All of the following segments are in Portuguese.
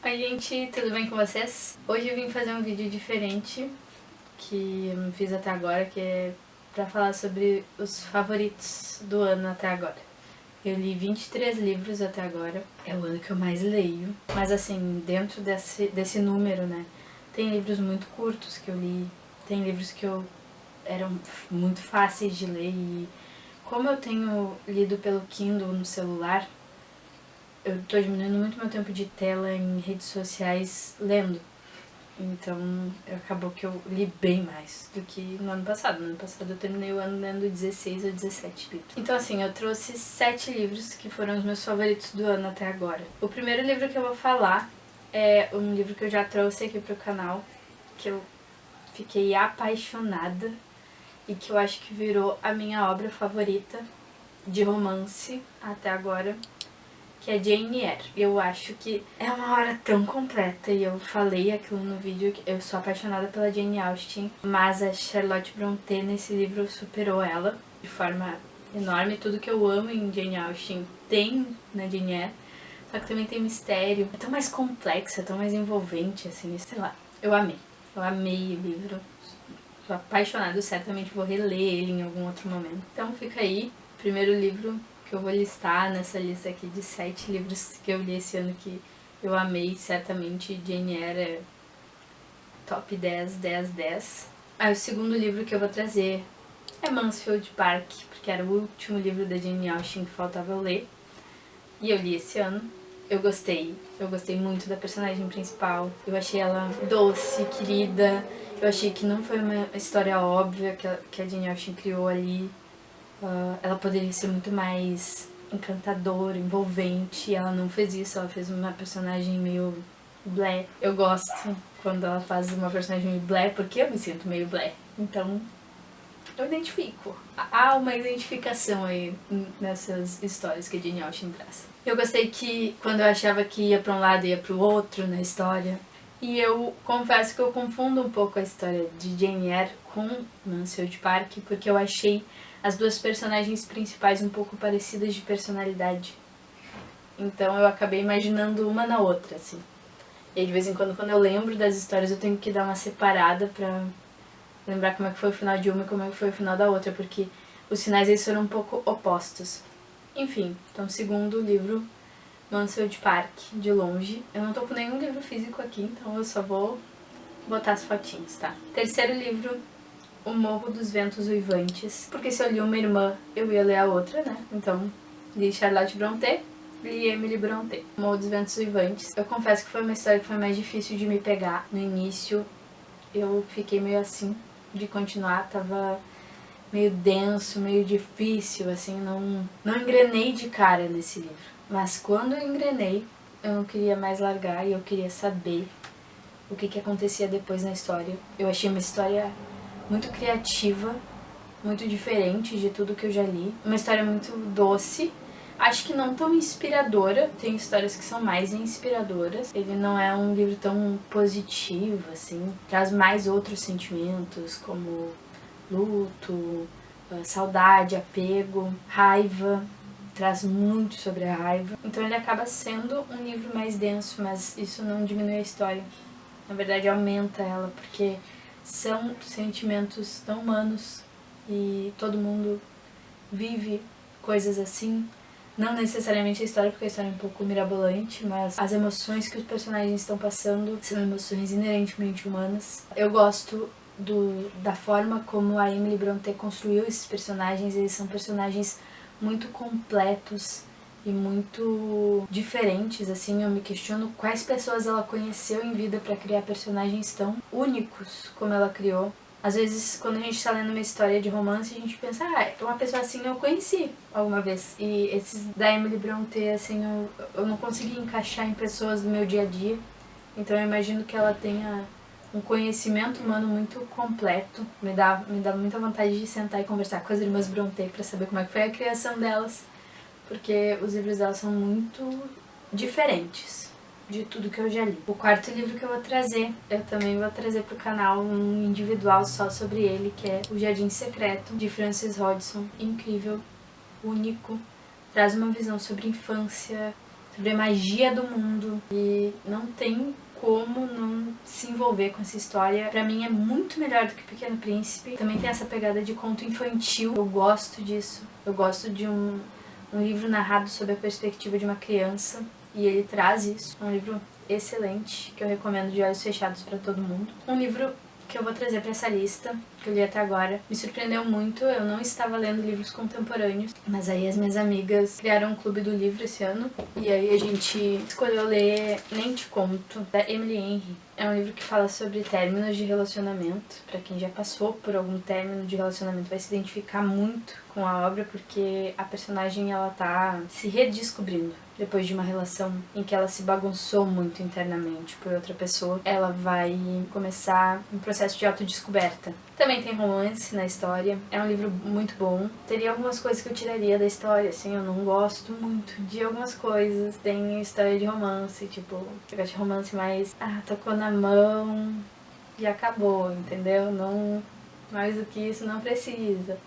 Oi gente, tudo bem com vocês? Hoje eu vim fazer um vídeo diferente que eu não fiz até agora, que é pra falar sobre os favoritos do ano até agora. Eu li 23 livros até agora, é o ano que eu mais leio, mas assim, dentro desse número, né, tem livros muito curtos que eu li, tem livros que eram muito fáceis de ler e como eu tenho lido pelo Kindle no celular, eu tô diminuindo muito meu tempo de tela em redes sociais lendo. Então, acabou que eu li bem mais do que no ano passado. No ano passado eu terminei o ano lendo 16 ou 17 livros. Então assim, eu trouxe 7 livros que foram os meus favoritos do ano até agora. O primeiro livro que eu vou falar é um livro que eu já trouxe aqui pro canal, que eu fiquei apaixonada e que eu acho que virou a minha obra favorita de romance até agora, que é Jane Eyre. Eu acho que é uma obra tão completa e eu falei aquilo no vídeo que eu sou apaixonada pela Jane Austen, mas a Charlotte Brontë nesse livro superou ela de forma enorme. Tudo que eu amo em Jane Austen tem na Jane Eyre, só que também tem mistério. É tão mais complexo, é tão mais envolvente, assim, sei lá. Eu amei o livro. Sou apaixonada, certamente vou reler ele em algum outro momento. Então fica aí, primeiro livro que eu vou listar nessa lista aqui de 7 livros que eu li esse ano que eu amei, certamente Jane Eyre é top 10, 10, 10. Aí o segundo livro que eu vou trazer é Mansfield Park, porque era o último livro da Jane Austen que faltava eu ler, e eu li esse ano. Eu gostei muito da personagem principal, eu achei ela doce, querida, eu achei que não foi uma história óbvia que a Jane Austen criou ali. Ela poderia ser muito mais encantadora, envolvente, e ela não fez isso, ela fez uma personagem meio blé. Eu gosto quando ela faz uma personagem meio blé, porque eu me sinto meio blé, então eu identifico. Há uma identificação aí nessas histórias que a Jane Austen traz. Eu gostei que quando eu achava que ia pra um lado ia pro outro na história, e eu confesso que eu confundo um pouco a história de Jane Eyre com Mansfield Park, porque eu achei as duas personagens principais um pouco parecidas de personalidade. Então eu acabei imaginando uma na outra, assim. E aí, de vez em quando eu lembro das histórias, eu tenho que dar uma separada pra lembrar como é que foi o final de uma e como é que foi o final da outra, porque os finais eles foram um pouco opostos. Enfim, então segundo livro, Mansfield Park, de longe. Eu não tô com nenhum livro físico aqui, então eu só vou botar as fotinhas, tá? Terceiro livro, O Morro dos Ventos Uivantes, porque se eu li uma irmã, eu ia ler a outra, né? Então, li Charlotte Brontë, li Emily Brontë. O Morro dos Ventos Uivantes. Eu confesso que foi uma história que foi mais difícil de me pegar. No início, eu fiquei meio assim de continuar, tava meio denso, meio difícil, assim, não engrenei de cara nesse livro. Mas quando eu engrenei, eu não queria mais largar e eu queria saber o que acontecia depois na história. Eu achei uma história muito criativa, muito diferente de tudo que eu já li. Uma história muito doce, acho que não tão inspiradora, tem histórias que são mais inspiradoras. Ele não é um livro tão positivo, assim, traz mais outros sentimentos, como luto, saudade, apego, raiva, traz muito sobre a raiva. Então ele acaba sendo um livro mais denso, mas isso não diminui a história. Na verdade aumenta ela, porque são sentimentos tão humanos e todo mundo vive coisas assim. Não necessariamente a história, porque a história é um pouco mirabolante, mas as emoções que os personagens estão passando são emoções inerentemente humanas. Eu gosto da forma como a Emily Brontë construiu esses personagens. Eles são personagens muito completos e muito diferentes, assim. Eu me questiono quais pessoas ela conheceu em vida para criar personagens tão únicos como ela criou. Às vezes, quando a gente tá lendo uma história de romance, a gente pensa, uma pessoa assim eu conheci alguma vez. E esses da Emily Brontë, assim, eu não consegui encaixar em pessoas do meu dia a dia. Então eu imagino que ela tenha um conhecimento humano muito completo. Me dá muita vontade de sentar e conversar com as irmãs Brontë pra saber como é que foi a criação delas, porque os livros delas são muito diferentes de tudo que eu já li. O quarto livro que eu vou trazer, eu também vou trazer pro canal um individual só sobre ele, que é O Jardim Secreto, de Frances Hodgson. Incrível, único, traz uma visão sobre infância, sobre a magia do mundo, e não tem como não se envolver com essa história. Pra mim é muito melhor do que Pequeno Príncipe. Também tem essa pegada de conto infantil, eu gosto disso. Eu gosto de um livro narrado sob a perspectiva de uma criança, e ele traz isso. É um livro excelente, que eu recomendo de olhos fechados pra todo mundo. Um livro que eu vou trazer pra essa lista, que eu li até agora, me surpreendeu muito. Eu não estava lendo livros contemporâneos, mas aí as minhas amigas criaram um clube do livro esse ano, e aí a gente escolheu ler Nem Te Conto, da Emily Henry. É um livro que fala sobre términos de relacionamento. Pra quem já passou por algum término de relacionamento vai se identificar muito com a obra, porque a personagem ela tá se redescobrindo depois de uma relação em que ela se bagunçou muito internamente por outra pessoa. Ela vai começar um processo de autodescoberta. Também tem romance na história. É um livro muito bom. Teria algumas coisas que eu tiraria da história, assim, eu não gosto muito de algumas coisas. Tem história de romance, tipo, eu gosto de romance mais, tocou na mão e acabou, entendeu? Não, mais do que isso não precisa.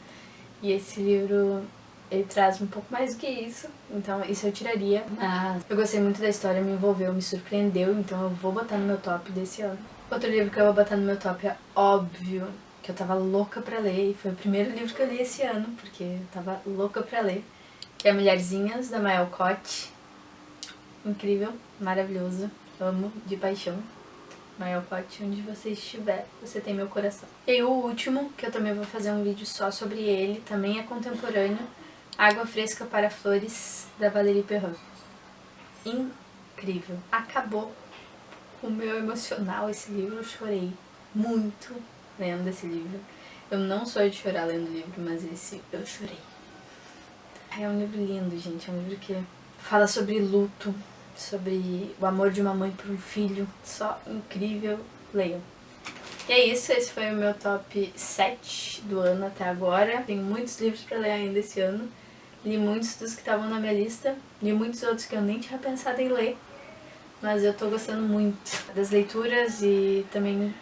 E esse livro, ele traz um pouco mais do que isso, então isso eu tiraria. Mas eu gostei muito da história, me envolveu, me surpreendeu, então eu vou botar no meu top desse ano. Outro livro que eu vou botar no meu top é óbvio, que eu tava louca pra ler, e foi o primeiro livro que eu li esse ano, porque eu tava louca pra ler, que é Mulherzinhas, da Mael Cott. Incrível, maravilhoso, amo de paixão. Mael Cott, onde você estiver, você tem meu coração. E o último, que eu também vou fazer um vídeo só sobre ele, também é contemporâneo, Água Fresca para Flores, da Valérie Perrin. Incrível. Acabou o meu emocional esse livro, eu chorei muito lendo esse livro. Eu não sou de chorar lendo livro, mas esse eu chorei. É um livro lindo, gente, é um livro que fala sobre luto, sobre o amor de uma mãe por um filho, só incrível, leiam. E é isso, esse foi o meu top 7 do ano até agora. Tenho muitos livros pra ler ainda esse ano, li muitos dos que estavam na minha lista, li muitos outros que eu nem tinha pensado em ler, mas eu tô gostando muito das leituras e também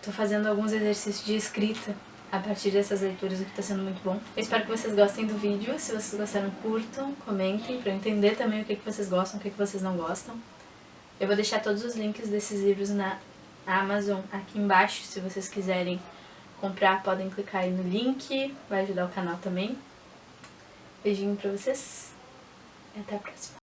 tô fazendo alguns exercícios de escrita a partir dessas leituras, o que tá sendo muito bom. Eu espero que vocês gostem do vídeo. Se vocês gostaram, curtam, comentem, pra eu entender também o que vocês gostam, o que vocês não gostam. Eu vou deixar todos os links desses livros na Amazon aqui embaixo. Se vocês quiserem comprar, podem clicar aí no link, vai ajudar o canal também. Beijinho pra vocês e até a próxima.